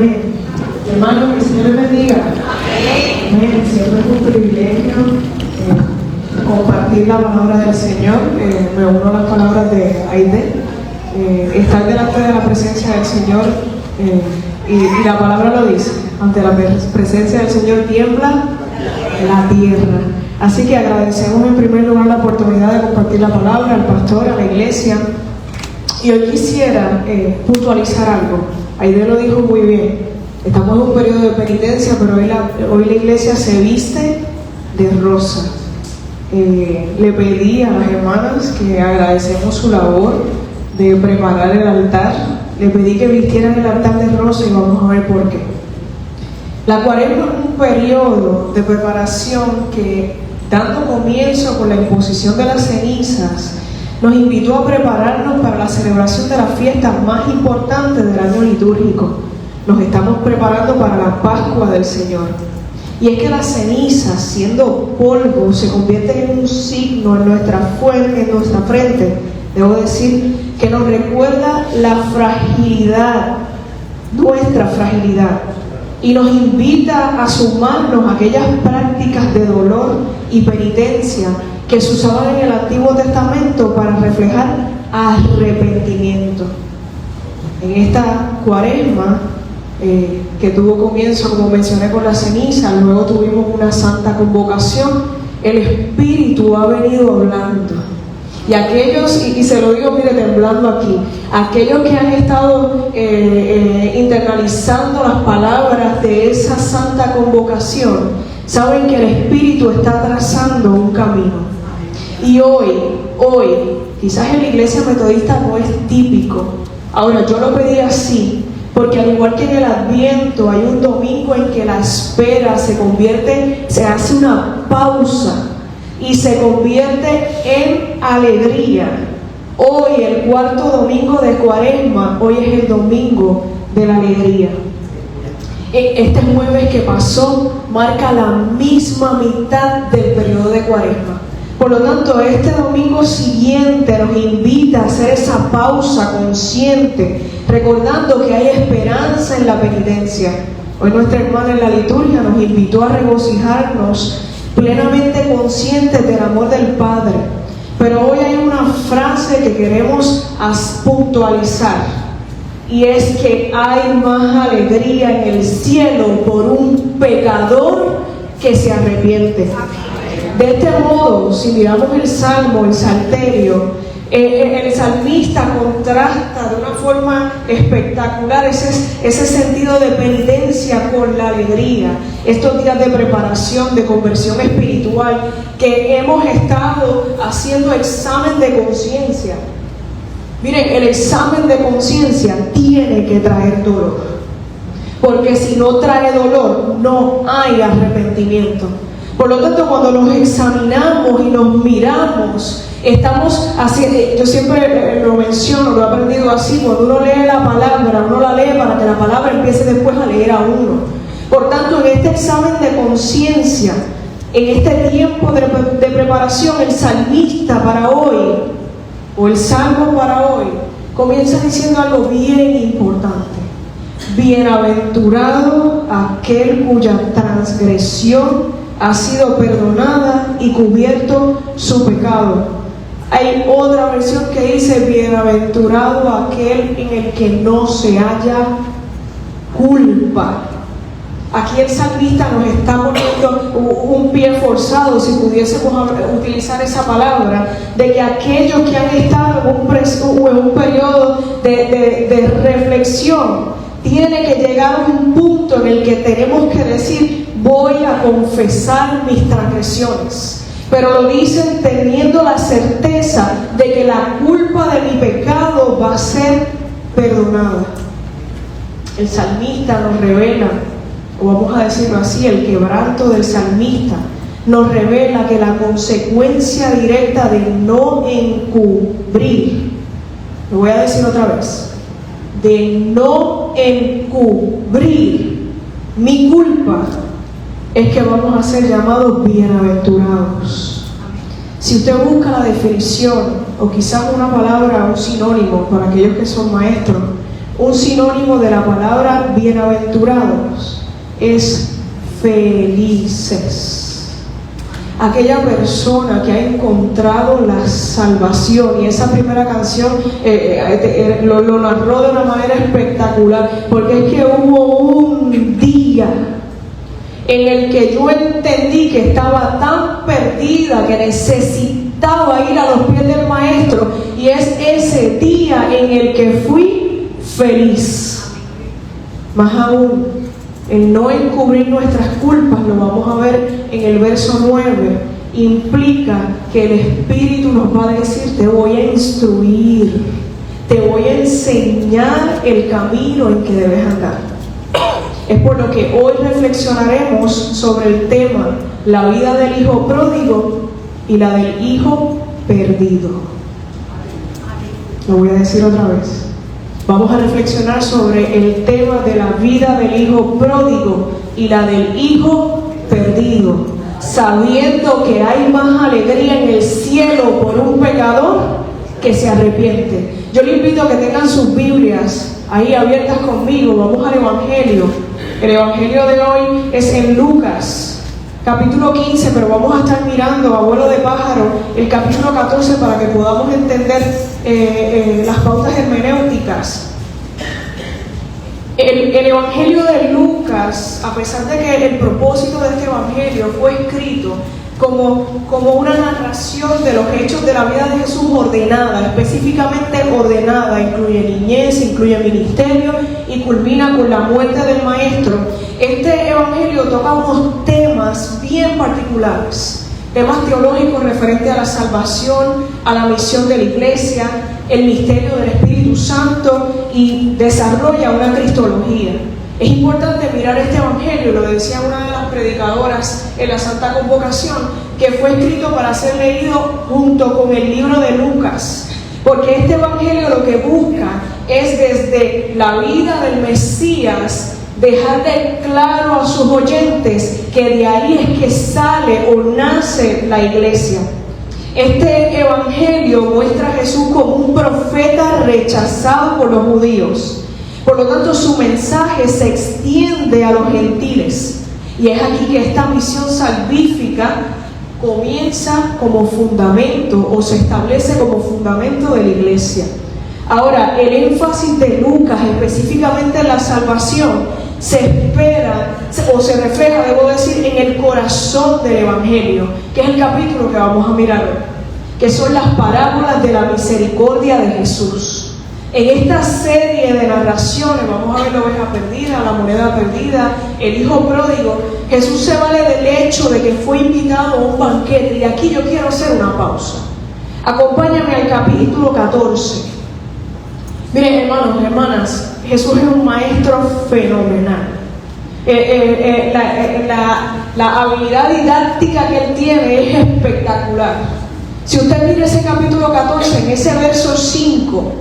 Amén. Hermanos, que el Señor les bendiga. Amén. Siempre es un privilegio compartir la palabra del Señor. Me uno a las palabras de Aide. Estar delante de la presencia del Señor, y la palabra lo dice, ante la presencia del Señor tiembla la tierra. Así que agradecemos en primer lugar la oportunidad de compartir la palabra al pastor, a la iglesia. Y hoy quisiera puntualizar algo. Aide lo dijo muy bien. Estamos en un periodo de penitencia, pero hoy la iglesia se viste de rosa. Le pedí a las hermanas que agradecemos su labor de preparar el altar. Le pedí que vistieran el altar de rosa y vamos a ver por qué. La Cuaresma es un periodo de preparación que, dando comienzo con la imposición de las cenizas, nos invitó a prepararnos para la celebración de las fiestas más importantes del año litúrgico. Nos estamos preparando para la Pascua del Señor. Y es que las cenizas, siendo polvo, se convierten en un signo en nuestra frente. Debo decir que nos recuerda la fragilidad, nuestra fragilidad, y nos invita a sumarnos a aquellas prácticas de dolor y penitencia que se usaban en el Antiguo Testamento para reflejar arrepentimiento. En esta Cuaresma, que tuvo comienzo, como mencioné, con la ceniza, luego tuvimos una santa convocación, el Espíritu ha venido hablando. Y aquellos, y se lo digo, mire, temblando aquí, aquellos que han estado internalizando las palabras de esa santa convocación, saben que el Espíritu está trazando un camino. Y hoy, quizás en la iglesia metodista no es típico. Ahora, yo lo pedí así, porque al igual que en el Adviento, hay un domingo en que la espera se hace una pausa y se convierte en alegría. Hoy, el cuarto domingo de Cuaresma, hoy es el domingo de la alegría. Este jueves que pasó marca la misma mitad del periodo de Cuaresma. Por lo tanto, este domingo siguiente nos invita a hacer esa pausa consciente, recordando que hay esperanza en la penitencia. Hoy nuestra hermana en la liturgia nos invitó a regocijarnos plenamente conscientes del amor del Padre. Pero hoy hay una frase que queremos puntualizar, y es que hay más alegría en el cielo por un pecador que se arrepiente. De este modo, si miramos el Salmo, el Salterio, el salmista contrasta de una forma espectacular ese sentido de penitencia con la alegría. Estos días de preparación, de conversión espiritual, que hemos estado haciendo examen de conciencia. Miren, el examen de conciencia tiene que traer dolor, porque si no trae dolor, no hay arrepentimiento. Por lo tanto, cuando nos examinamos y nos miramos, estamos haciendo, yo siempre lo menciono, lo he aprendido así, cuando uno lee la palabra, uno la lee para que la palabra empiece después a leer a uno. Por tanto, en este examen de conciencia, en este tiempo de preparación, el salmista para hoy, o el salmo para hoy, comienza diciendo algo bien importante. Bienaventurado aquel cuya transgresión ha sido perdonada y cubierto su pecado. Hay otra versión que dice: bienaventurado aquel en el que no se halla culpa. Aquí el salmista nos está poniendo un pie forzado, si pudiésemos utilizar esa palabra, de que aquellos que han estado en un periodo de reflexión, tiene que llegar a un punto en el que tenemos que decir: voy a confesar mis transgresiones. Pero lo dicen teniendo la certeza de que la culpa de mi pecado va a ser perdonada. El salmista nos revela, o vamos a decirlo así, el quebranto del salmista nos revela que la consecuencia directa de no encubrir, lo voy a decir otra vez, de no encubrir mi culpa, es que vamos a ser llamados bienaventurados. Si usted busca la definición, o quizás una palabra, un sinónimo para aquellos que son maestros, un sinónimo de la palabra bienaventurados es felices. Aquella persona que ha encontrado la salvación, y esa primera canción lo narró de una manera espectacular, porque es que hubo un día en el que yo entendí que estaba tan perdida que necesitaba ir a los pies del Maestro, y es ese día en el que fui feliz. Más aún, el no encubrir nuestras culpas, lo vamos a ver en el verso 9, implica que el Espíritu nos va a decir: te voy a instruir, te voy a enseñar el camino en que debes andar. Es por lo que hoy reflexionaremos sobre el tema, la vida del hijo pródigo y la del hijo perdido. Lo voy a decir otra vez. Vamos a reflexionar sobre el tema de la vida del hijo pródigo y la del hijo perdido, sabiendo que hay más alegría en el cielo por un pecador que se arrepiente. Yo les invito a que tengan sus Biblias ahí abiertas conmigo. Vamos al Evangelio. El Evangelio de hoy es en Lucas, capítulo 15, pero vamos a estar mirando, a vuelo de pájaro, el capítulo 14 para que podamos entender las pautas hermenéuticas. El Evangelio de Lucas, a pesar de que el propósito de este Evangelio fue escrito como una narración de los hechos de la vida de Jesús ordenada, específicamente ordenada, incluye niñez, incluye ministerio y culmina con la muerte del Maestro, este Evangelio toca unos temas bien particulares, temas teológicos referentes a la salvación, a la misión de la iglesia, el misterio del Espíritu Santo, y desarrolla una cristología. Es importante mirar este Evangelio, lo decía una de las predicadoras en la Santa Convocación, que fue escrito para ser leído junto con el libro de Lucas, porque este Evangelio lo que busca es, desde la vida del Mesías, dejarle claro a sus oyentes que de ahí es que sale o nace la iglesia. Este Evangelio muestra a Jesús como un profeta rechazado por los judíos. Por lo tanto, su mensaje se extiende a los gentiles. Y es aquí que esta misión salvífica comienza como fundamento, o se establece como fundamento de la iglesia. Ahora, el énfasis de Lucas, específicamente en la salvación, se espera, o se refleja, debo decir, en el corazón del Evangelio, que es el capítulo que vamos a mirar hoy, que son las parábolas de la misericordia de Jesús. En esta serie de narraciones, vamos a ver la oveja perdida, la moneda perdida, el hijo pródigo, Jesús se vale del hecho de que fue invitado a un banquete, y aquí yo quiero hacer una pausa. Acompáñame al capítulo 14. Miren, hermanos, hermanas, Jesús es un maestro fenomenal. La habilidad didáctica que él tiene es espectacular. Si usted mira ese capítulo 14, en ese verso 5,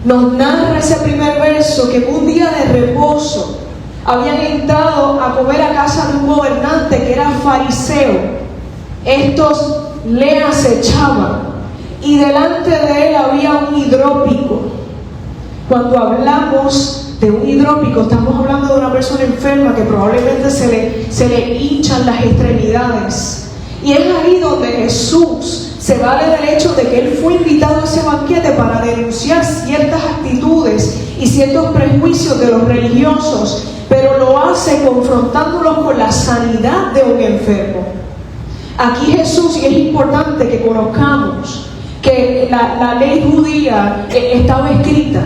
nos narra ese primer verso que un día de reposo habían entrado a comer a casa de un gobernante que era fariseo. Estos le acechaban y delante de él había un hidrópico. Cuando hablamos de un hidrópico, estamos hablando de una persona enferma que probablemente se le hinchan las extremidades. Y es ahí donde Jesús se vale del hecho de que él fue invitado a ese banquete para denunciar ciertas actitudes y ciertos prejuicios de los religiosos, pero lo hace confrontándolos con la sanidad de un enfermo. Aquí Jesús, y es importante que conozcamos que la ley judía estaba escrita.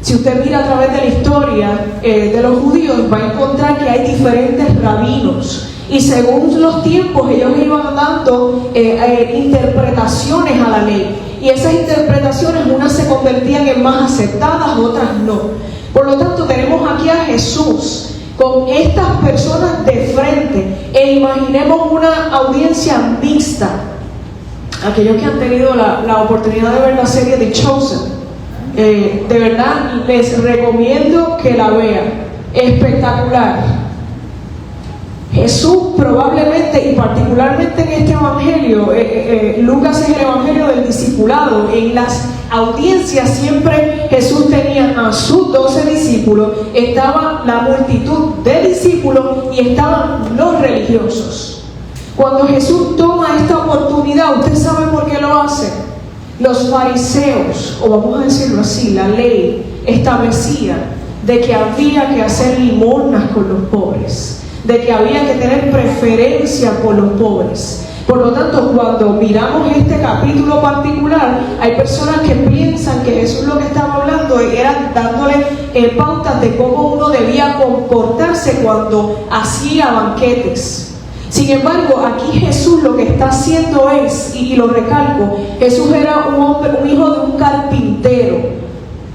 Si usted mira a través de la historia de los judíos, va a encontrar que hay diferentes rabinos. Y según los tiempos, ellos iban dando interpretaciones a la ley. Y esas interpretaciones, unas se convertían en más aceptadas, otras no. Por lo tanto, tenemos aquí a Jesús con estas personas de frente. E imaginemos una audiencia mixta. Aquellos que han tenido la oportunidad de ver la serie The Chosen, de verdad les recomiendo que la vean. Espectacular. Jesús probablemente, y particularmente en este evangelio, Lucas es el evangelio del discipulado. En las audiencias siempre Jesús tenía a sus 12 discípulos, estaba la multitud de discípulos y estaban los religiosos. Cuando Jesús toma esta oportunidad, ¿usted sabe por qué lo hace? Los fariseos, o vamos a decirlo así, la ley establecía de que había que hacer limosnas con los pobres, de que había que tener preferencia por los pobres. Por lo tanto, cuando miramos este capítulo particular, hay personas que piensan que Jesús lo que estaba hablando era dándole pautas de cómo uno debía comportarse cuando hacía banquetes. Sin embargo, aquí Jesús lo que está haciendo es, y lo recalco, Jesús era un hombre, un hijo de un carpintero,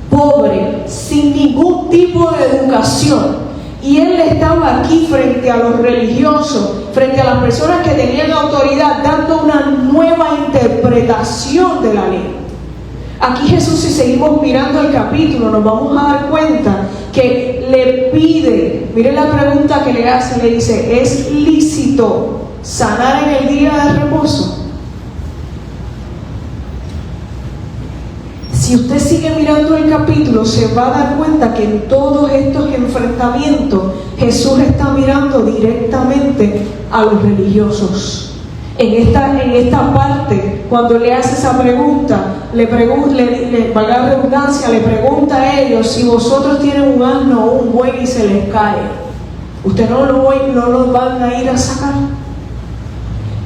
pobre, sin ningún tipo de educación. Y él estaba aquí frente a los religiosos, frente a las personas que tenían autoridad, dando una nueva interpretación de la ley. Aquí Jesús, si seguimos mirando el capítulo, nos vamos a dar cuenta que le pide, miren la pregunta que le hace, le dice: ¿es lícito sanar en el día de reposo? Si usted sigue mirando el capítulo, se va a dar cuenta que en todos estos enfrentamientos Jesús está mirando directamente a los religiosos. En esta parte, cuando le hace esa pregunta, valga la redundancia, le pregunta a ellos: si vosotros tienen un asno o un buey y se les cae, ¿ustedes no lo van a ir a sacar?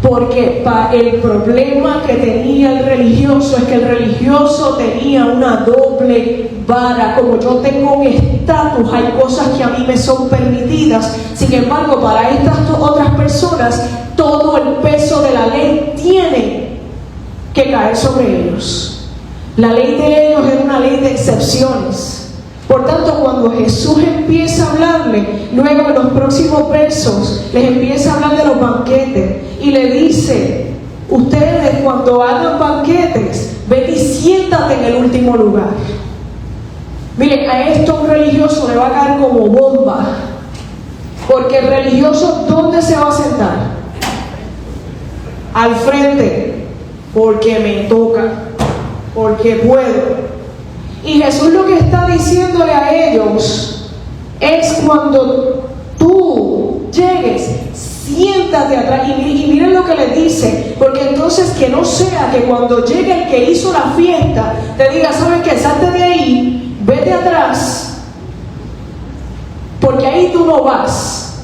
Porque el problema que tenía el religioso es que el religioso tenía una doble vara. Como yo tengo un estatus, hay cosas que a mí me son permitidas. Sin embargo, para estas otras personas, todo el peso de la ley tiene que caer sobre ellos. La ley de ellos era una ley de excepciones. Por tanto, cuando Jesús empieza a hablarle, luego en los próximos versos, les empieza a hablar de los banquetes y le dice: ustedes cuando hagan banquetes, vete y siéntate en el último lugar. Miren, a esto un religioso le va a caer como bomba, porque el religioso, ¿dónde se va a sentar? Al frente, porque me toca, porque puedo. Y Jesús lo que está diciéndole a ellos es: cuando tú llegues, siéntate atrás. Y miren lo que les dice, porque entonces que no sea que cuando llegue el que hizo la fiesta te diga: ¿saben qué? Salte de ahí, vete atrás, porque ahí tú no vas.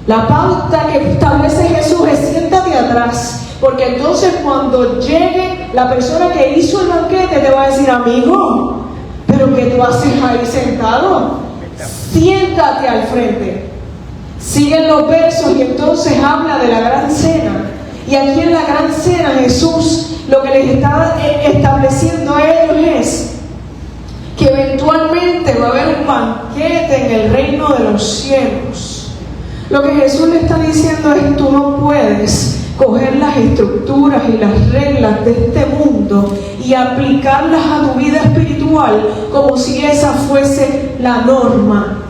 La pauta que establece Jesús es: siéntate atrás. Porque entonces cuando llegue la persona que hizo el banquete te va a decir: amigo, ¿pero qué tú haces ahí sentado? Siéntate al frente. Siguen los versos y entonces habla de la gran cena. Y aquí en la gran cena Jesús lo que les está estableciendo a ellos es que eventualmente va a haber un banquete en el reino de los cielos. Lo que Jesús le está diciendo es: tú no puedes coger las estructuras y las reglas de este mundo y aplicarlas a tu vida espiritual como si esa fuese la norma.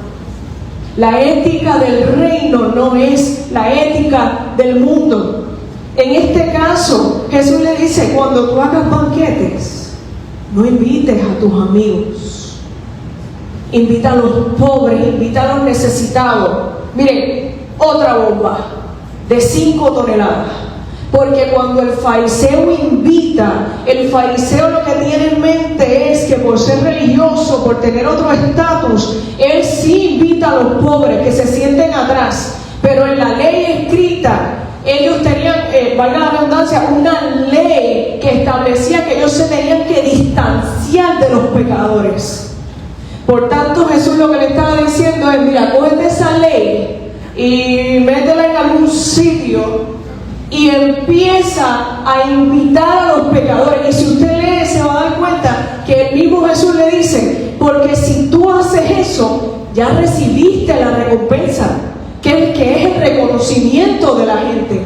La ética del reino no es la ética del mundo. En este caso, Jesús le dice: cuando tú hagas banquetes, no invites a tus amigos, invita a los pobres, invita a los necesitados. Miren, otra bomba de 5 toneladas. Porque cuando el fariseo invita, el fariseo lo que tiene en mente es que por ser religioso, por tener otro estatus, él sí invita a los pobres que se sienten atrás. Pero en la ley escrita, ellos tenían, valga la redundancia, una ley que establecía que ellos se tenían que distanciar de los pecadores. Por tanto, Jesús lo que le estaba diciendo es: mira, cógete esa ley y métela en algún sitio y empieza a invitar a los pecadores. Y si usted lee, se va a dar cuenta que el mismo Jesús le dice: porque si tú haces eso, ya recibiste la recompensa, que es el reconocimiento de la gente.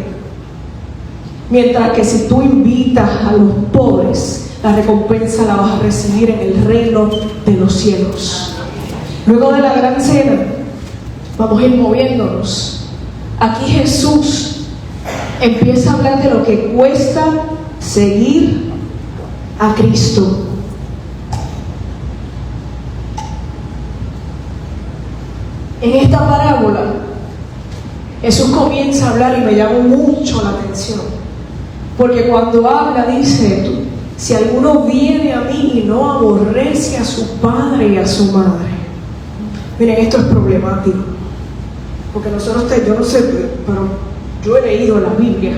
Mientras que si tú invitas a los pobres, la recompensa la vas a recibir en el reino de los cielos. Luego de la gran cena, vamos a ir moviéndonos Aquí Jesús empieza a hablar de lo que cuesta seguir a Cristo. En esta parábola, Jesús comienza a hablar y me llamó mucho la atención, porque cuando habla dice: si alguno viene a mí y no aborrece a su padre y a su madre. Miren, esto es problemático, porque nosotros, yo no sé, pero yo he leído en la Biblia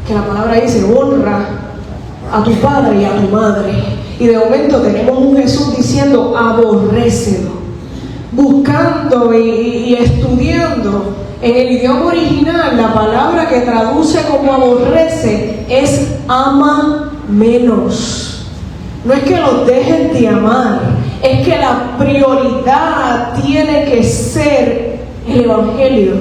que la palabra dice: honra a tu padre y a tu madre, y de momento tenemos un Jesús diciendo: aborrécelo. Buscando y estudiando en el idioma original, la palabra que traduce como aborrece es ama menos. No es que los dejes de amar, es que la prioridad tiene que ser el Evangelio.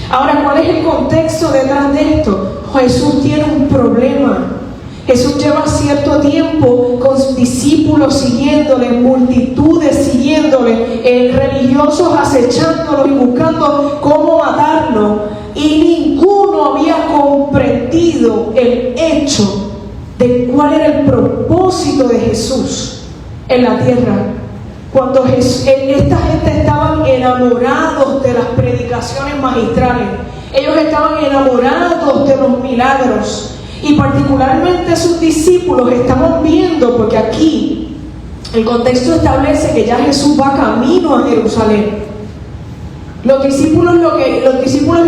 Ahora, ¿cuál es el contexto detrás de esto? Jesús tiene un problema. Jesús lleva cierto tiempo con discípulos siguiéndole, multitudes siguiéndole, religiosos acechándolo y buscando cómo matarlo, y ninguno había comprendido el hecho de cuál era el propósito de Jesús en la tierra. Cuando esta gente estaban enamorados de las predicaciones magistrales, ellos estaban enamorados de los milagros. Y particularmente sus discípulos estaban viendo, porque aquí el contexto establece que ya Jesús va camino a Jerusalén. Los discípulos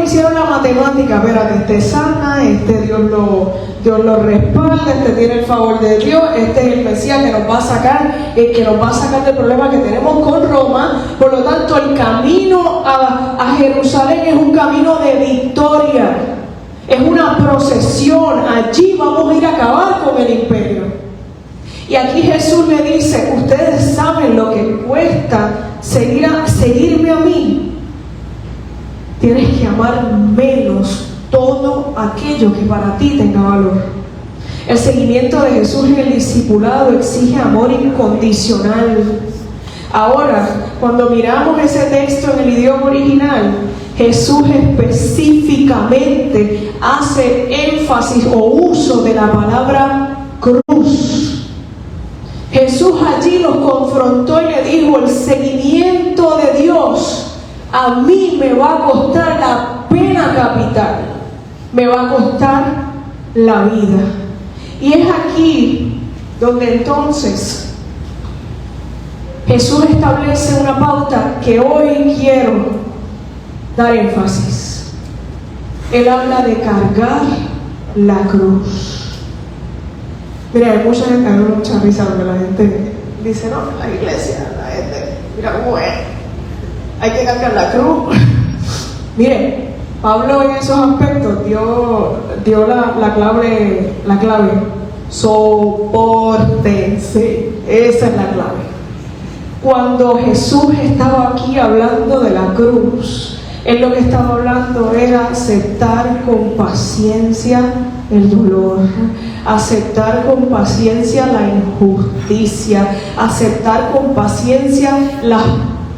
hicieron la matemática: espérate, este sana, Dios lo respalda, tiene el favor de Dios, es el Mesías que nos va a sacar, del problema que tenemos con Roma. Por lo tanto, el camino a Jerusalén es un camino de victoria. Es una procesión, allí vamos a ir a acabar con el imperio. Y aquí Jesús le dice: ustedes saben lo que cuesta seguirme a mí. Tienes que amar menos todo aquello que para ti tenga valor. El seguimiento de Jesús en el discipulado exige amor incondicional. Ahora, cuando miramos ese texto en el idioma original, Jesús específicamente hace énfasis o uso de la palabra cruz. Jesús allí los confrontó y le dijo: el seguimiento de Dios a mí me va a costar la pena capital, me va a costar la vida. Y es aquí donde entonces Jesús establece una pauta que hoy quiero dar énfasis. Él habla de cargar la cruz. Mira, hay mucha risa porque la gente dice: no, la iglesia, la gente, mira cómo es, hay que cargar la cruz. Mire, Pablo en esos aspectos dio la clave. Sopórtense, esa es la clave. Cuando Jesús estaba aquí hablando de la cruz, Él lo que estaba hablando era aceptar con paciencia el dolor, aceptar con paciencia la injusticia, aceptar con paciencia las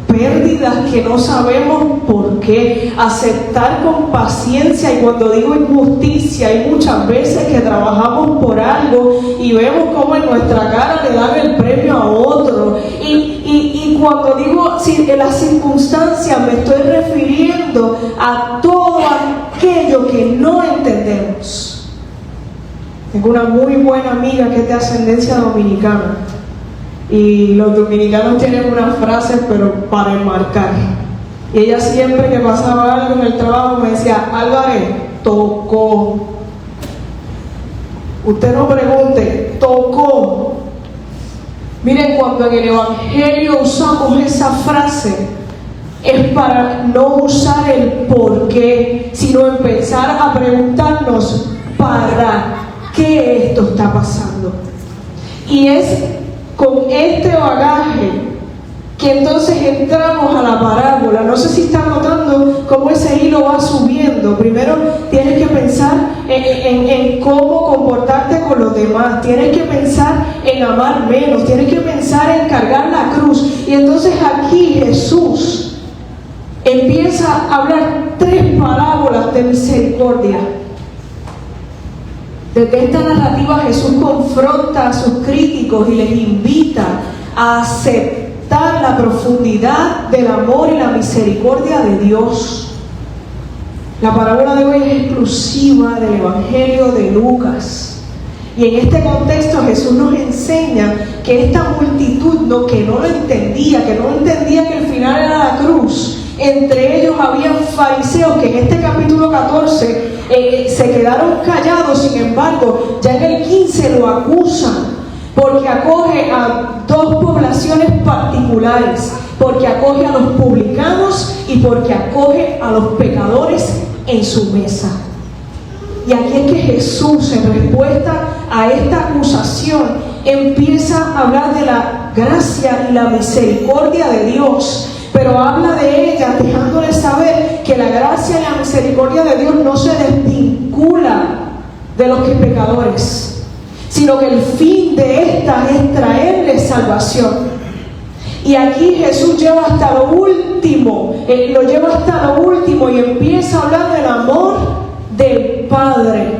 pérdidas que no sabemos por qué, aceptar con paciencia. Y cuando digo injusticia, hay muchas veces que trabajamos por algo y vemos cómo en nuestra cara le dan el premio a otro, y cuando digo en las circunstancias me estoy refiriendo a todo aquello que no entendemos. Tengo una muy buena amiga que es de ascendencia dominicana, y los dominicanos tienen unas frases pero para enmarcar, y ella siempre que pasaba algo en el trabajo me decía: Álvarez, tocó. Usted no pregunte, tocó. Miren, cuando en el Evangelio usamos esa frase, es para no usar el por qué, sino empezar a preguntarnos: ¿para qué esto está pasando? Y es con este bagaje que entonces entramos a la parábola. No sé si están notando cómo ese hilo va subiendo. Primero tienes que pensar en cómo comportarte con los demás, tienes que pensar en amar menos, tienes que pensar en cargar la cruz. Y entonces aquí Jesús empieza a hablar 3 parábolas de misericordia. Desde esta narrativa Jesús confronta a sus críticos y les invita a aceptar la profundidad del amor y la misericordia de Dios. La parábola de hoy es exclusiva del Evangelio de Lucas. Y en este contexto Jesús nos enseña que esta multitud que no lo entendía, que el final era la cruz. Entre ellos habían fariseos que en este capítulo 14 se quedaron callados. Sin embargo, ya en el 15 lo acusan porque acoge a 2 poblaciones particulares, porque acoge a los publicanos y porque acoge a los pecadores en su mesa. Y aquí es que Jesús, en respuesta a esta acusación, empieza a hablar de la gracia y la misericordia de Dios, pero habla de ella dejándoles saber que la gracia y la misericordia de Dios no se desvincula de los que pecadores, sino que el fin de estas es traerles salvación. Y aquí Jesús lleva hasta lo último, y empieza a hablar del amor del Padre.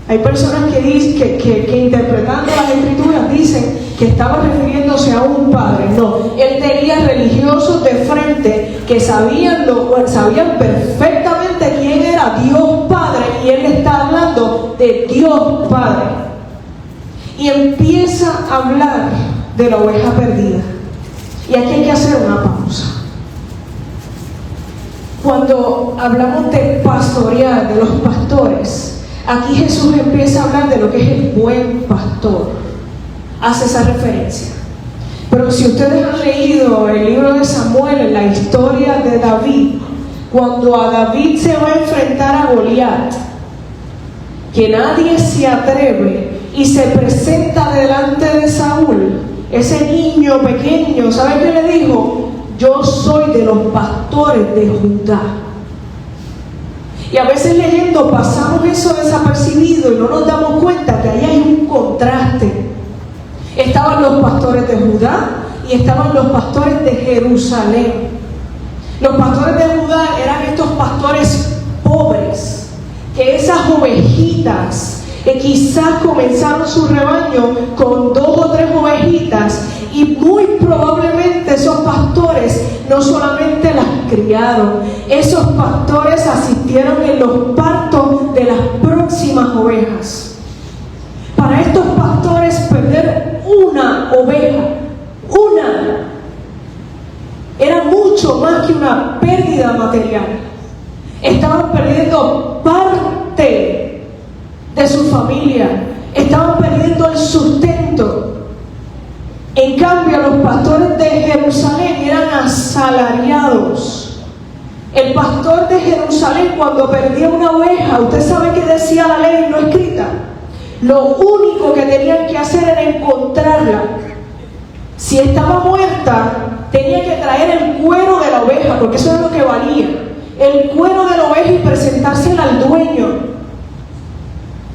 Hay personas que dicen que interpretando las Escrituras dicen que estaba refiriéndose a un padre. No, él tenía religiosos de frente que sabían perfectamente quién era Dios Padre, y él está hablando de Dios Padre. Y empieza a hablar de la oveja perdida. Y aquí hay que hacer una pausa. Cuando hablamos de pastorear, de los pastores, aquí Jesús empieza a hablar de lo que es el buen pastor. Hace esa referencia. Pero si ustedes han leído el libro de Samuel, en la historia de David, cuando a David se va a enfrentar a Goliat, que nadie se atreve y se presenta delante de Saúl, ese niño pequeño, ¿sabe qué le dijo? Yo soy de los pastores de Judá. Y a veces leyendo pasamos eso desapercibido y no nos damos cuenta que ahí hay un contraste. Estaban los pastores de Judá y estaban los pastores de Jerusalén. Los pastores de Judá eran estos pastores pobres, que esas ovejitas quizás comenzaron su rebaño con 2 o 3 ovejitas, y muy probablemente esos pastores no solamente las criaron, esos pastores asistieron en los partos de las próximas ovejas. Para estos pastores, perder una oveja, era mucho más que una pérdida material. Estaban perdiendo parte de su familia, estaban perdiendo el sustento. En cambio, los pastores de Jerusalén eran asalariados. El pastor de Jerusalén, cuando perdía una oveja, usted sabe que decía la ley no escrita, lo único que tenían que hacer era encontrarla. Si estaba muerta, tenía que traer el cuero de la oveja, porque eso es lo que valía, el cuero de la oveja, y presentársela al dueño.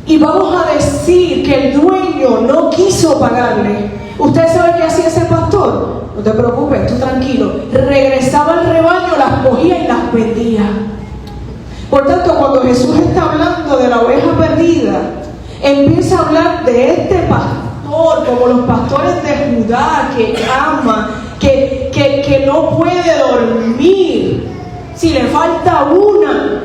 Y vamos a decir que el dueño no quiso pagarle. ¿Usted sabe qué hacía ese pastor? No te preocupes, tú tranquilo. Regresaba al rebaño, las cogía y las vendía. Por tanto, cuando Jesús está hablando de la oveja perdida, empieza a hablar de este pastor, como los pastores de Judá, que ama, que no puede dormir si le falta una.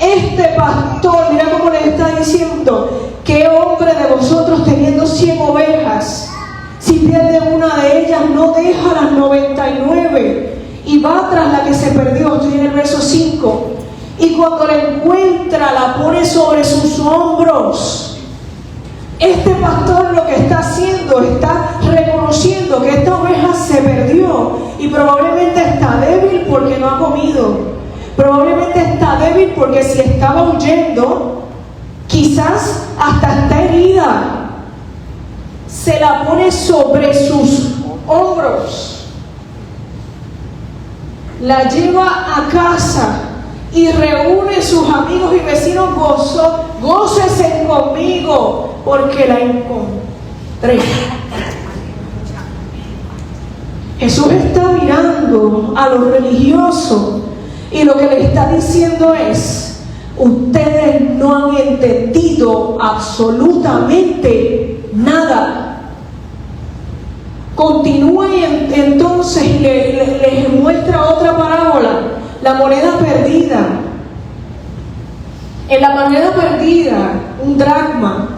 Este pastor, mira cómo le está diciendo: ¿qué hombre de vosotros teniendo 100 ovejas, si pierde una de ellas, no deja las 99 y va tras la que se perdió? Estoy en el verso 5. Y cuando la encuentra, la pone sobre sus hombros. Este pastor lo que está haciendo, está reconociendo que esta oveja se perdió y probablemente está débil porque no ha comido. Probablemente está débil porque si estaba huyendo, quizás hasta está herida. Se la pone sobre sus hombros, la lleva a casa y reúne sus amigos y vecinos gócesen conmigo porque la encontré. Jesús está mirando a los religiosos y lo que le está diciendo es: ustedes no han entendido absolutamente nada. Continúa y entonces les muestra otra parábola, la moneda perdida. En la moneda perdida, un dracma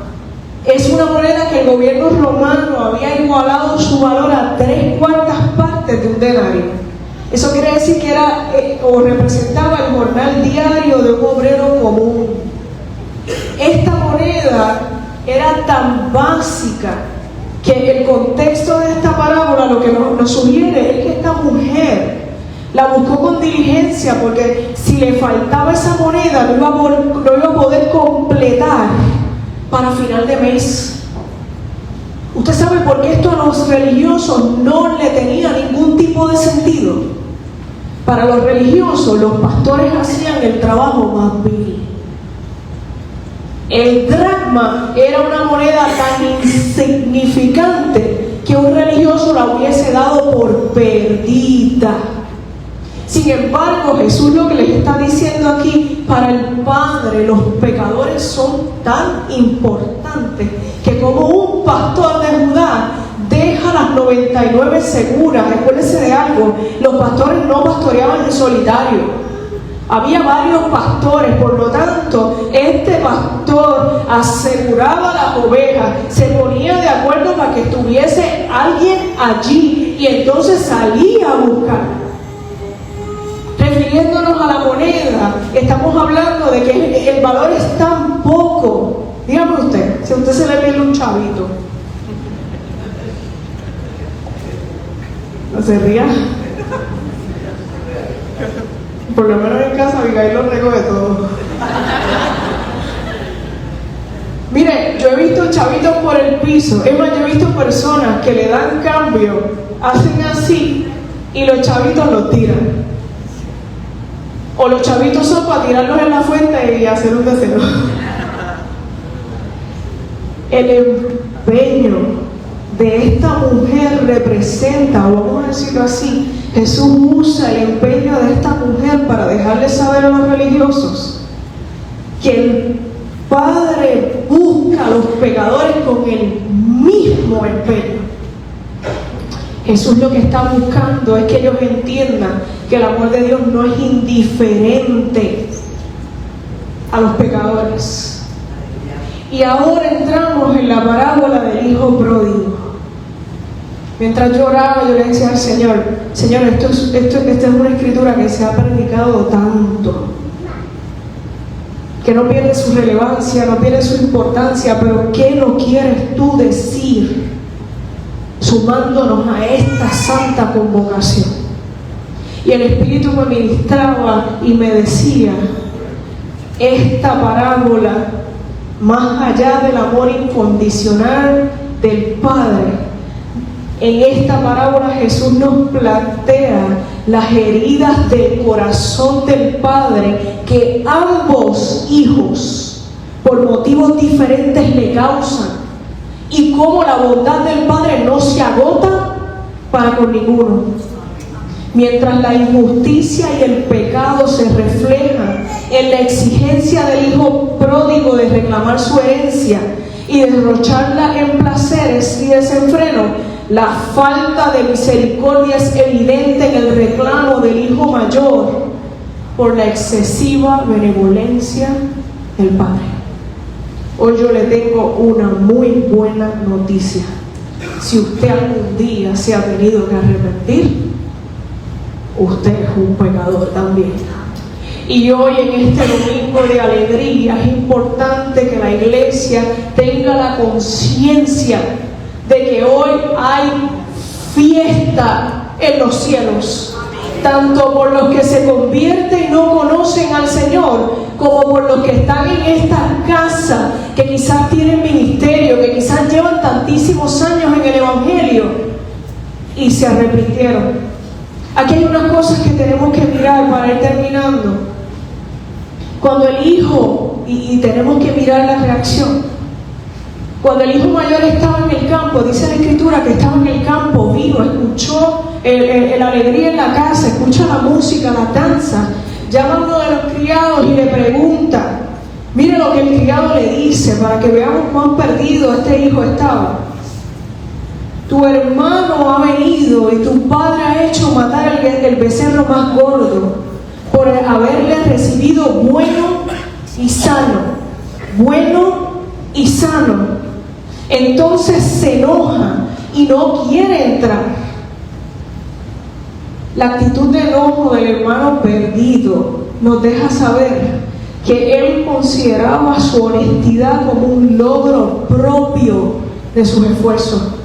es una moneda que el gobierno romano había igualado su valor a 3/4 partes de un denario. Eso quiere decir que era o representaba el jornal diario de un obrero común. Esta moneda era tan básica que el contexto de esta parábola lo que nos sugiere es que esta mujer la buscó con diligencia, porque si le faltaba esa moneda no iba a poder completar para final de mes. ¿Usted sabe por qué esto a los religiosos no le tenía ningún tipo de sentido? Para los religiosos, los pastores hacían el trabajo más vil. El dracma era una moneda tan insignificante que un religioso la hubiese dado por perdida. Sin embargo, Jesús lo que les está diciendo aquí: para el Padre los pecadores son tan importantes que como un pastor de Judá deja las 99 seguras. Recuérdense de algo: los pastores no pastoreaban en solitario. Había varios pastores, por lo tanto, este pastor aseguraba las ovejas, se ponía de acuerdo para que estuviese alguien allí y entonces salía a buscar. Refiriéndonos a la moneda, estamos hablando de que el valor es tan poco. Dígame usted, si a usted se le pierde un chavito, no se ría. Por lo menos en casa Abigail lo recoge todo. Mire, yo he visto chavitos por el piso. Es más, yo he visto personas que le dan cambio, hacen así y los chavitos los tiran. O los chavitos son para tirarlos en la fuente y hacer un deseo. El empeño de esta mujer representa, o vamos a decirlo así, Jesús usa el empeño de esta mujer para dejarle saber a los religiosos que el Padre busca a los pecadores con el mismo empeño. Jesús lo que está buscando es que ellos entiendan que el amor de Dios no es indiferente a los pecadores. Y ahora entramos en la parábola del hijo pródigo. Mientras yo oraba, yo le decía al Señor: Señor, esta es una escritura que se ha predicado tanto, que no pierde su relevancia, no pierde su importancia, pero ¿qué no quieres tú decir sumándonos a esta santa convocación? Y el Espíritu me ministraba y me decía: esta parábola, más allá del amor incondicional del Padre, en esta parábola Jesús nos plantea las heridas del corazón del Padre que ambos hijos, por motivos diferentes, le causan, y cómo la bondad del Padre no se agota para con ninguno. Mientras la injusticia y el pecado se reflejan en la exigencia del hijo pródigo de reclamar su herencia y derrocharla en placeres y desenfreno, la falta de misericordia es evidente en el reclamo del hijo mayor por la excesiva benevolencia del Padre. Hoy yo le tengo una muy buena noticia. Si usted algún día se ha tenido que arrepentir, usted es un pecador también. Y hoy, en este domingo de alegría, es importante que la iglesia tenga la conciencia de que hoy hay fiesta en los cielos, tanto por los que se convierten y no conocen al Señor, como por los que están en esta casa, que quizás tienen ministerio, que quizás llevan tantísimos años en el Evangelio y se arrepintieron. Aquí hay unas cosas que tenemos que mirar para ir terminando. Cuando el hijo, y tenemos que mirar la reacción, Cuando el hijo mayor estaba en el campo, dice la escritura que estaba en el campo, vino, escuchó la alegría en la casa, escucha la música, la danza, llama a uno de los criados y le pregunta, mire lo que el criado le dice para que veamos cuán perdido este hijo estaba. Tu hermano ha venido y tu padre ha hecho matar el becerro más gordo por haberle recibido bueno y sano. Bueno y sano. Entonces se enoja y no quiere entrar. La actitud de enojo del hermano perdido nos deja saber que él consideraba su honestidad como un logro propio de sus esfuerzos.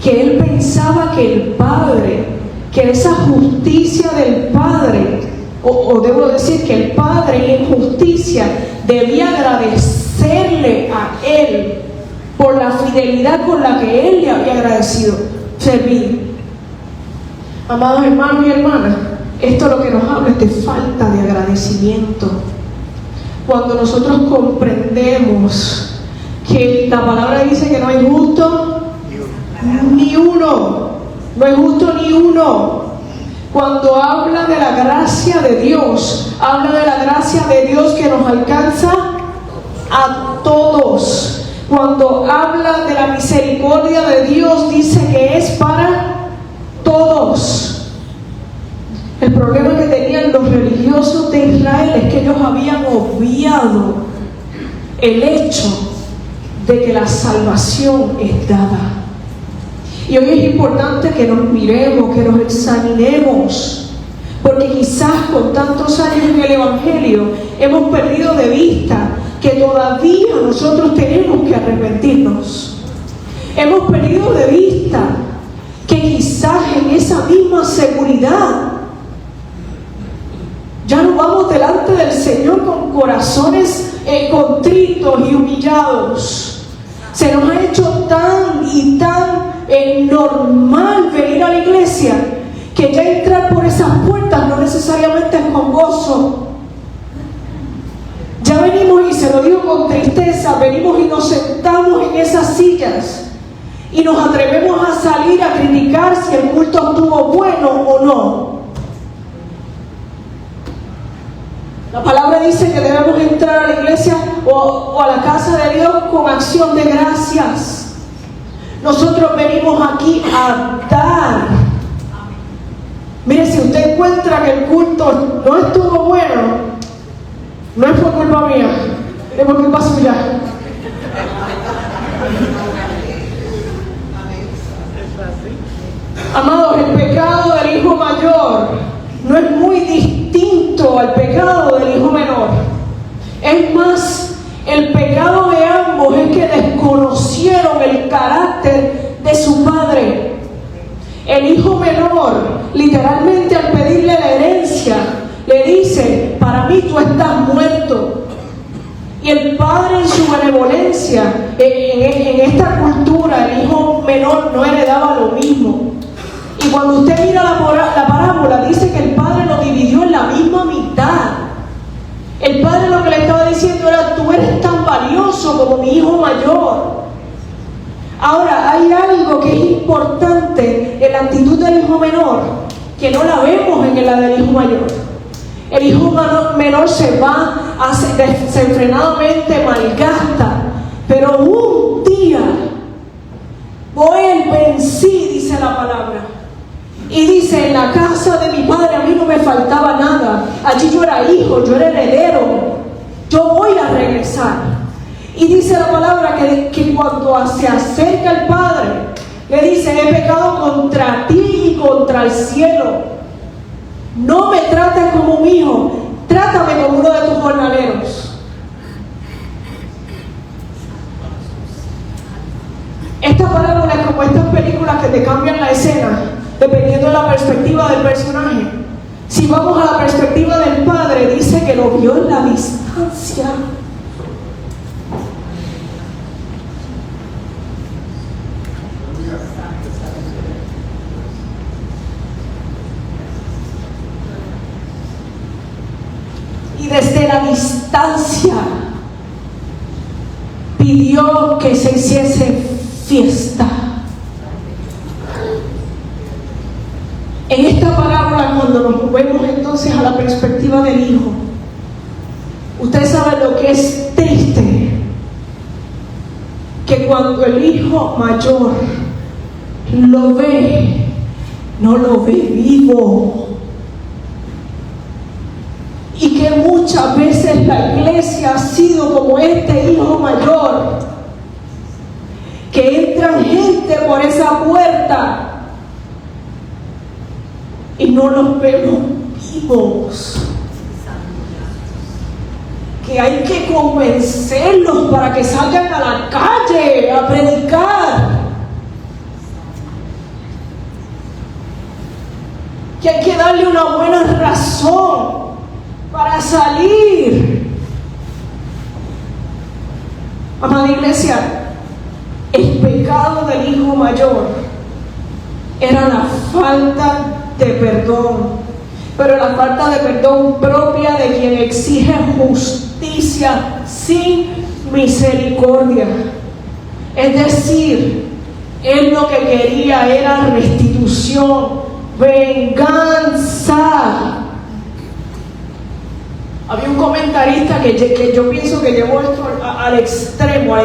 Que él pensaba que el Padre, que esa justicia del Padre, o debo decir que el Padre en justicia debía agradecerle a él por la fidelidad con la que él le había agradecido servir. Amados hermanos y hermanas, esto lo que nos habla es de falta de agradecimiento. Cuando nosotros comprendemos que la palabra dice que no hay justo ni uno, no es justo ni uno. Cuando habla de la gracia de Dios, habla de la gracia de Dios que nos alcanza a todos. Cuando habla de la misericordia de Dios, dice que es para todos. El problema que tenían los religiosos de Israel es que ellos habían obviado el hecho de que la salvación es dada. Y hoy es importante que nos miremos, que nos examinemos, porque quizás con tantos años en el Evangelio hemos perdido de vista que todavía nosotros tenemos que arrepentirnos. Hemos perdido de vista que quizás en esa misma seguridad ya no vamos delante del Señor con corazones contritos y humillados. Se nos ha hecho tan y tan normal venir a la iglesia que ya entrar por esas puertas no necesariamente es con gozo. Ya venimos, y se lo digo con tristeza, venimos y nos sentamos en esas sillas y nos atrevemos a salir a criticar si el culto estuvo bueno o no. La palabra dice que debemos entrar a la iglesia o a la casa de Dios con acción de gracias. Nosotros venimos aquí a dar. Mire, si usted encuentra que el culto no estuvo bueno, no es por culpa mía, es por culpa suya. Amados, el pecado del hijo mayor no es muy distinto al pecado del hijo menor. Es más, el pecado de ambos es que desconocieron el carácter de su padre. El hijo menor, literalmente al pedirle la herencia, le dice: para mí tú estás muerto. Y el padre, en su benevolencia, en esta cultura, el hijo menor no heredaba lo mismo. Y cuando usted mira la parábola, dice que el padre lo dividió en la misma mitad. El padre lo que le estaba diciendo era: tú eres tan valioso como mi hijo mayor. Ahora, hay algo que es importante en la actitud del hijo menor, que no la vemos en la del hijo mayor. El hijo menor se va, desenfrenadamente malgasta, pero un día vuelve en sí, dice la palabra. Y dice: en la casa de mi padre a mí no me faltaba nada. Allí yo era hijo, yo era heredero. Yo voy a regresar. Y dice la palabra que cuando se acerca el padre, le dice: he pecado contra ti y contra el cielo. No me trates como un hijo, trátame como uno de tus jornaleros. Esta parábola es como estas películas que te cambian la escena dependiendo de la perspectiva del personaje. Si vamos a la perspectiva del padre, dice que lo vio en la distancia. Y desde la distancia pidió que se hiciese fiesta. En esta parábola, cuando nos movemos entonces a la perspectiva del hijo, ustedes saben lo que es triste, que cuando el hijo mayor lo ve, no lo ve vivo. Y que muchas veces la iglesia ha sido como este hijo mayor, que entra gente por esa puerta y no los vemos vivos, que hay que convencerlos para que salgan a la calle a predicar, que hay que darle una buena razón para salir. Amada iglesia, el pecado del hijo mayor era la falta de perdón, pero la falta de perdón propia de quien exige justicia sin misericordia. Es decir, él lo que quería era restitución, venganza. Había un comentarista que yo pienso que llevó esto al extremo.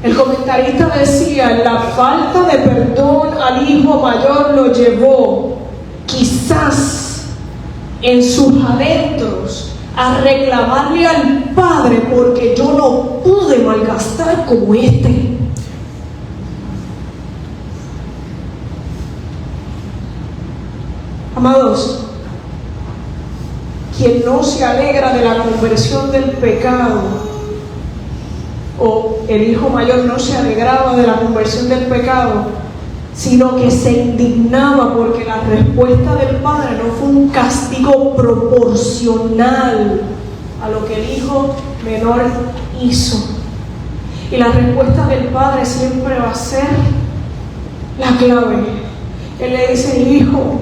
El comentarista decía: la falta de perdón al hijo mayor lo llevó, quizás en sus adentros, a reclamarle al padre porque yo no pude malgastar como este. Amados, quien no se alegra de la conversión del pecado, o el hijo mayor no se alegraba de la conversión del pecado, sino que se indignaba porque la respuesta del padre no fue un castigo proporcional a lo que el hijo menor hizo. Y la respuesta del padre siempre va a ser la clave. Él le dice: hijo,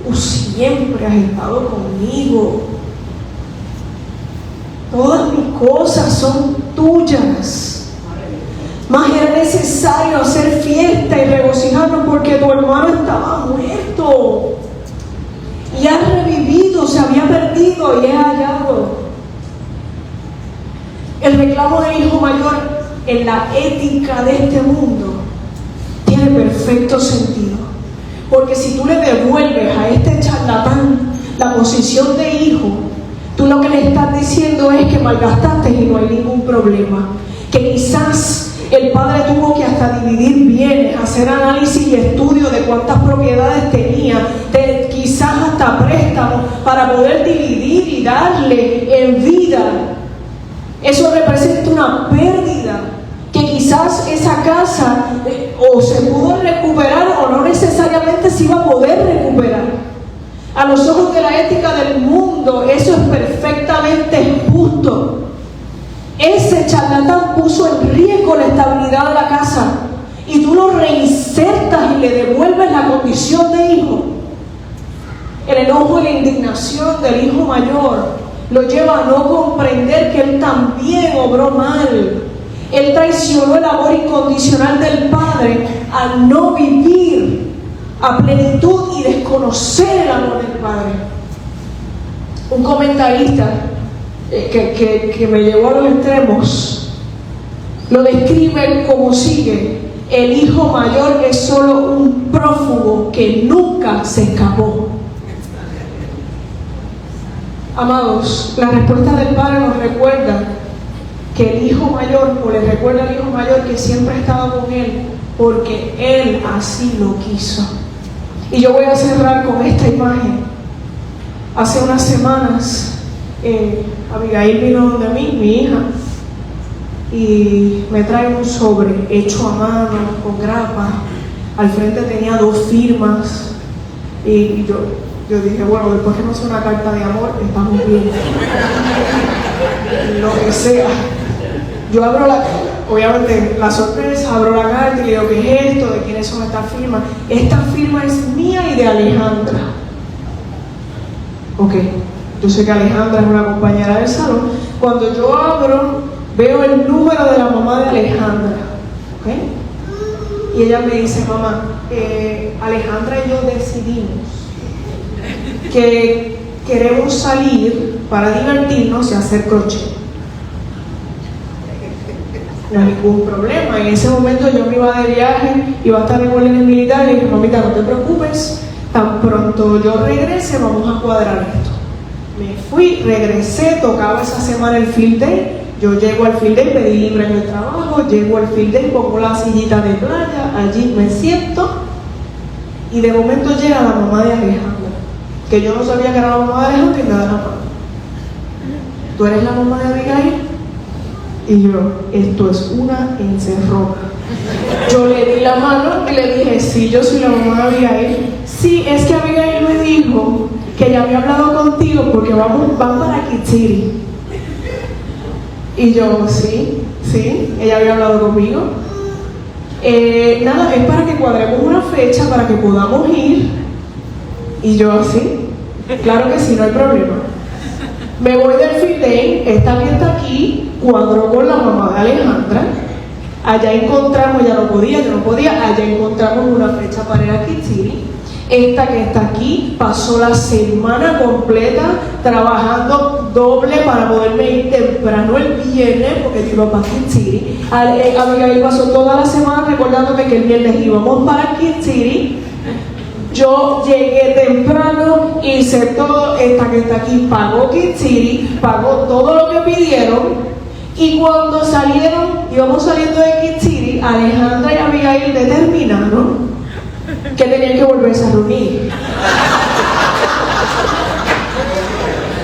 tú siempre has estado conmigo, todas mis cosas son tuyas, mas era necesario hacer fiesta y regocijarnos porque tu hermano estaba muerto y ha revivido, se había perdido y es hallado. El reclamo del hijo mayor en la ética de este mundo tiene perfecto sentido, porque si tú le devuelves a este charlatán la posición de hijo, tú lo que le estás diciendo es que malgastaste y no hay ningún problema, que quizás el padre tuvo que hasta dividir bienes, hacer análisis y estudio de cuántas propiedades tenía, quizás hasta préstamos para poder dividir y darle en vida. Eso representa una pérdida, que quizás esa casa o se pudo recuperar o no necesariamente se iba a poder recuperar. A los ojos de la ética del mundo, eso es perfectamente justo. Ese charlatán puso en riesgo la estabilidad de la casa y tú lo reinsertas y le devuelves la condición de hijo. El enojo y la indignación del hijo mayor lo lleva a no comprender que él también obró mal. Él traicionó el amor incondicional del padre al no vivir a plenitud y desconocer el amor del padre. Un comentarista que me llevó a los extremos lo describe como sigue: el hijo mayor es solo un prófugo que nunca se escapó. Amados, la respuesta del padre nos recuerda que el hijo mayor, o le recuerda al hijo mayor que siempre ha estado con él porque él así lo quiso. Y yo voy a cerrar con esta imagen. Hace unas semanas Abigail vino donde mí, mi hija, y me trae un sobre hecho a mano con grapa. Al frente tenía 2 firmas y yo dije, bueno, después que no sea una carta de amor, estamos bien. Lo que sea. Yo abro obviamente la sorpresa, abro la carta y le digo: ¿qué es esto? ¿De quiénes son estas firmas? Esta firma es mía y de Alejandra. Ok, yo sé que Alejandra es una compañera del salón. Cuando yo abro, veo el número de la mamá de Alejandra, ¿ok? Y ella me dice, mamá, Alejandra y yo decidimos que queremos salir para divertirnos y hacer crochet. No hay ningún problema. En ese momento yo me iba de viaje, iba a estar en órdenes militares y dije, mamita, no te preocupes, tan pronto yo regrese vamos a cuadrar esto. Me fui, regresé, tocaba esa semana el field day. Yo llego al field day, pedí libre en el trabajo, llego al field day, pongo la sillita de playa, allí me siento y de momento llega la mamá de Alejandra, que yo no sabía que era la mamá de Alejandra y me da la mano. ¿Tú eres la mamá de Abigail? Y yo, esto es una encerrona. Yo le di la mano y le dije, sí, yo soy la mamá de Abigail. Sí, es que Abigail me dijo que ya había hablado contigo porque van para Kitiri. Y yo, sí, ella había hablado conmigo. Nada, es para que cuadremos una fecha para que podamos ir. Y yo, sí, claro que sí, no hay problema. Me voy del field day, esta que está aquí, cuadró con la mamá de Alejandra. Allá encontramos, ella no podía, yo no podía, allá encontramos una fecha para ir a Kitiri. Esta que está aquí pasó la semana completa trabajando doble para poderme ir temprano el viernes porque yo iba para Kitiri. Abigail pasó toda la semana recordándome que el viernes íbamos para Kitiri. Yo llegué temprano, hice todo. Esta que está aquí pagó Kitiri, pagó todo lo que pidieron. Y cuando íbamos saliendo de Kitiri, Alejandra y Abigail determinaron que tenían que volverse a reunir.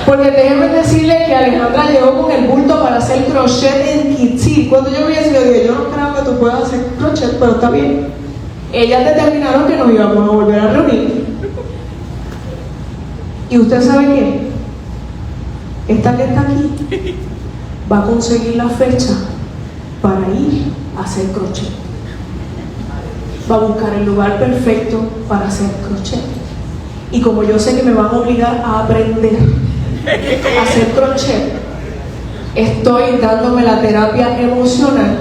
Porque déjenme decirles que Alejandra llegó con el bulto para hacer crochet en Kitiri. Cuando yo vi eso, yo dije, yo no creo que tú puedas hacer crochet, pero está bien. Ellas determinaron que nos íbamos a volver a reunir. ¿Y usted sabe qué? Esta que está aquí va a conseguir la fecha para ir a hacer crochet. Va a buscar el lugar perfecto para hacer crochet. Y como yo sé que me van a obligar a aprender a hacer crochet, estoy dándome la terapia emocional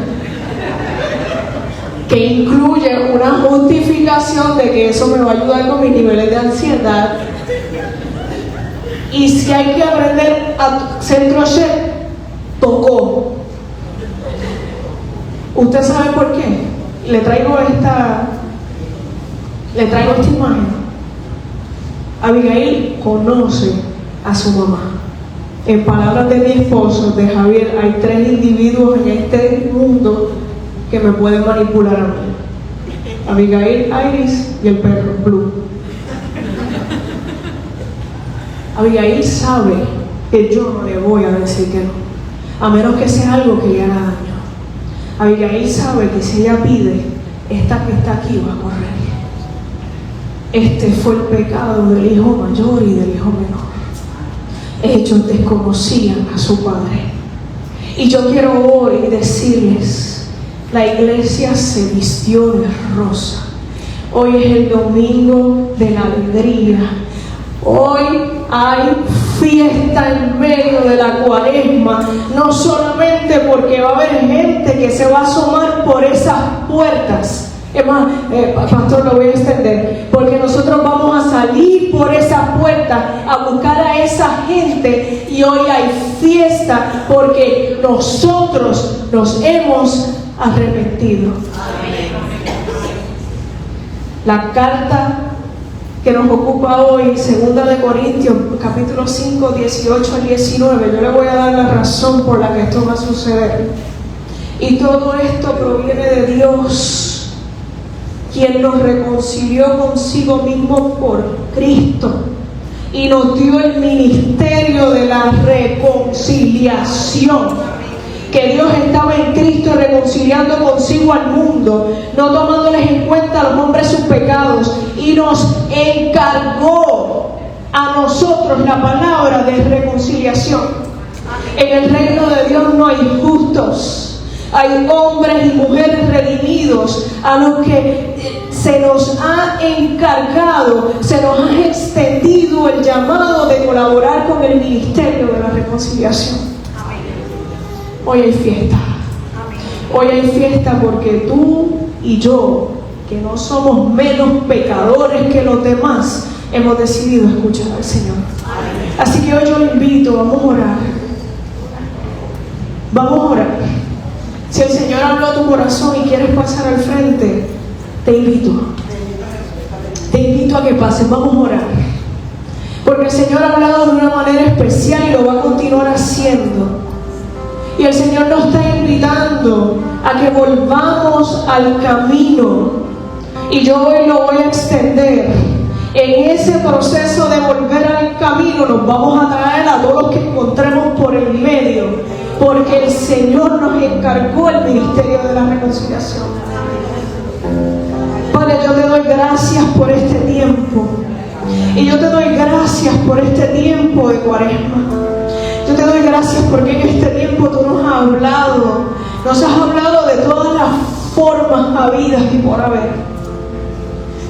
que incluye una justificación de que eso me va a ayudar con mis niveles de ansiedad. Y si hay que aprender a hacer crochet, tocó. ¿Usted sabe por qué? Le traigo esta imagen. Abigail conoce a su mamá. En palabras de mi esposo, de Javier, hay 3 individuos en este mundo que me pueden manipular a mí: Abigail, Iris y el perro Blue. Abigail sabe que yo no le voy a decir que no, a menos que sea algo que le haga daño. Abigail sabe que si ella pide, esta que está aquí va a correr. Este fue el pecado del hijo mayor y del hijo menor. Ellos desconocían a su padre. Y yo quiero hoy decirles, la iglesia se vistió de rosa. Hoy es el domingo de la alegría. Hoy hay fiesta en medio de la cuaresma, no solamente porque va a haber gente que se va a asomar por esas puertas. Es más, pastor, lo voy a extender, porque nosotros vamos a salir por esas puertas a buscar a esa gente, y hoy hay fiesta porque nosotros nos hemos arrepentido. La carta que nos ocupa hoy, 2 de Corintios, capítulo 5, 18 al 19, yo le voy a dar la razón por la que esto va a suceder. Y todo esto proviene de Dios, quien nos reconcilió consigo mismo por Cristo y nos dio el ministerio de la reconciliación. Que Dios estaba en Cristo reconciliando consigo al mundo, no tomándoles en cuenta a los hombres sus pecados, y nos encargó a nosotros la palabra de reconciliación. En el reino de Dios no hay injustos, hay hombres y mujeres redimidos a los que se nos ha encargado, se nos ha extendido el llamado de colaborar con el ministerio de la reconciliación. Hoy hay fiesta. Hoy hay fiesta porque tú y yo, que no somos menos pecadores que los demás, hemos decidido escuchar al Señor. Así que hoy yo le invito, vamos a orar. Vamos a orar. Si el Señor habló a tu corazón y quieres pasar al frente, te invito. Te invito a que pases, vamos a orar. Porque el Señor ha hablado de una manera especial y lo va a continuar haciendo. Y el Señor nos está invitando a que volvamos al camino. Y yo hoy lo voy a extender. En ese proceso de volver al camino nos vamos a traer a todos los que encontremos por el medio. Porque el Señor nos encargó el ministerio de la reconciliación. Padre, yo te doy gracias por este tiempo. Y yo te doy gracias por este tiempo de Cuaresma. Yo te doy gracias porque en este tiempo tú nos has hablado de todas las formas habidas y por haber.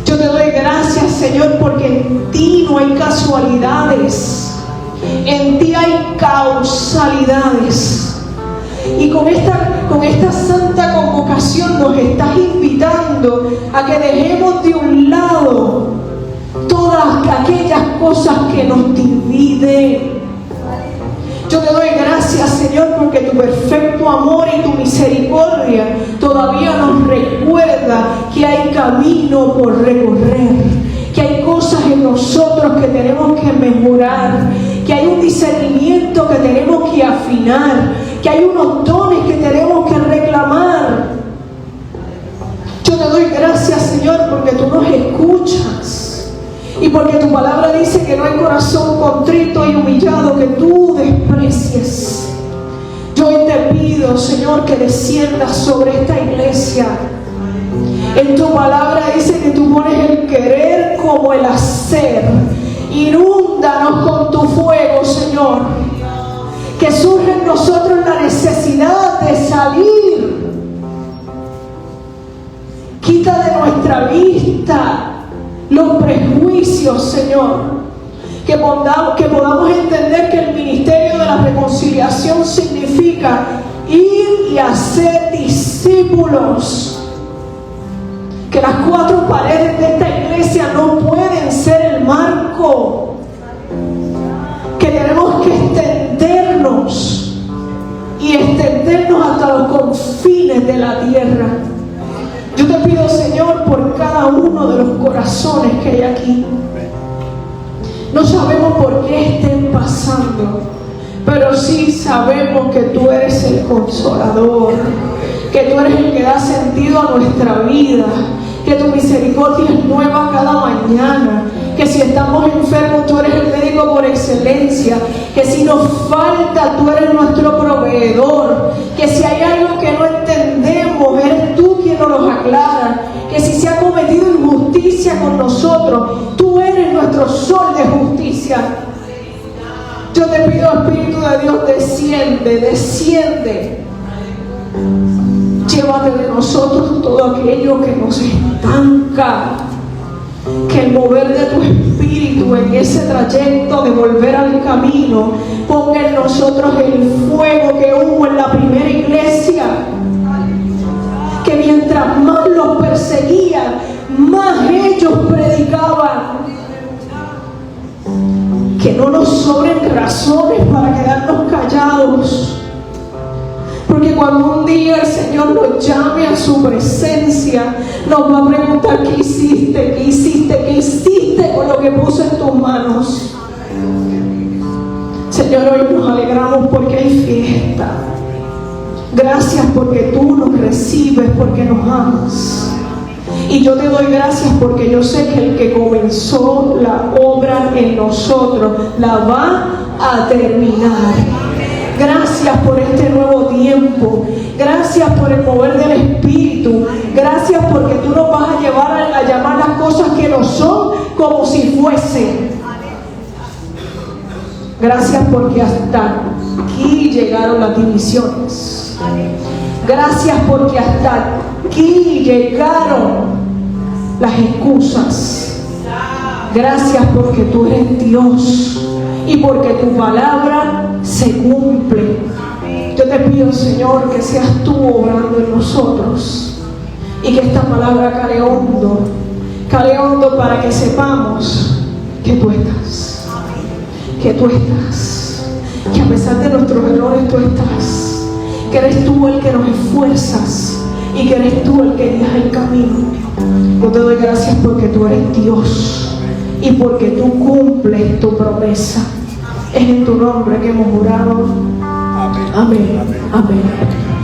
Yo te doy gracias, Señor, porque en ti no hay casualidades, en ti hay causalidades. Y con esta santa convocación nos estás invitando a que dejemos de un lado todas aquellas cosas que nos dividen. Yo te doy gracias, Señor, porque tu perfecto amor y tu misericordia todavía nos recuerda que hay camino por recorrer, que hay cosas en nosotros que tenemos que mejorar, que hay un discernimiento que tenemos que afinar, que hay unos dones que tenemos que reclamar. Yo te doy gracias, Señor, porque tú nos escuchas. Y porque tu palabra dice que no hay corazón contrito y humillado que tú desprecies. Yo hoy te pido, Señor, que desciendas sobre esta iglesia. En tu palabra dice que tú pones el querer como el hacer. Inúndanos con tu fuego, Señor. Que surja en nosotros la necesidad de salir. Quita de nuestra vista los prejuicios, Señor, que podamos entender que el ministerio de la reconciliación significa ir y hacer discípulos, que las cuatro paredes de esta iglesia no pueden ser el marco, que tenemos que extendernos y extendernos hasta los confines de la tierra. Yo te pido, Señor, por cada uno de los corazones que hay aquí. No sabemos por qué estén pasando, pero sí sabemos que tú eres el consolador, que tú eres el que da sentido a nuestra vida, que tu misericordia es nueva cada mañana, que si estamos enfermos tú eres el médico por excelencia, que si nos falta tú eres nuestro proveedor, que si hay algo que no entendemos eres tú quien nos lo aclara, que si se ha cometido injusticia con nosotros tú eres nuestro sol de justicia. Yo te pido, Espíritu de Dios, desciende. Llévate de nosotros todo aquello que nos estanca. Que el mover de tu Espíritu en ese trayecto de volver al camino ponga en nosotros el fuego que hubo en la primera iglesia. Que mientras más los perseguían, más ellos predicaban. Que no nos sobren razones para quedarnos callados. Porque cuando un día el Señor nos llame a su presencia, nos va a preguntar: ¿qué hiciste? ¿Qué hiciste? ¿Qué hiciste con lo que puso en tus manos? Señor, hoy nos alegramos porque hay fiesta. Gracias porque tú nos recibes, porque nos amas. Y yo te doy gracias porque yo sé que el que comenzó la obra en nosotros la va a terminar. Gracias por este nuevo tiempo. Gracias por el mover del Espíritu. Gracias porque tú nos vas a llevar a llamar las cosas que no son como si fuesen. Gracias porque hasta aquí llegaron las divisiones. Gracias porque hasta aquí llegaron las excusas. Gracias porque tú eres Dios y porque tu palabra se cumple. Yo Yo te pido, Señor, que seas tú obrando en nosotros y que esta palabra cale hondo para que sepamos que tú estás, que a pesar de nuestros errores tú estás, que eres tú el que nos esfuerzas y que eres tú el que guías el camino. Yo te doy gracias porque tú eres Dios y porque tú cumples tu promesa. Es en tu nombre que hemos orado. Amén. Amén.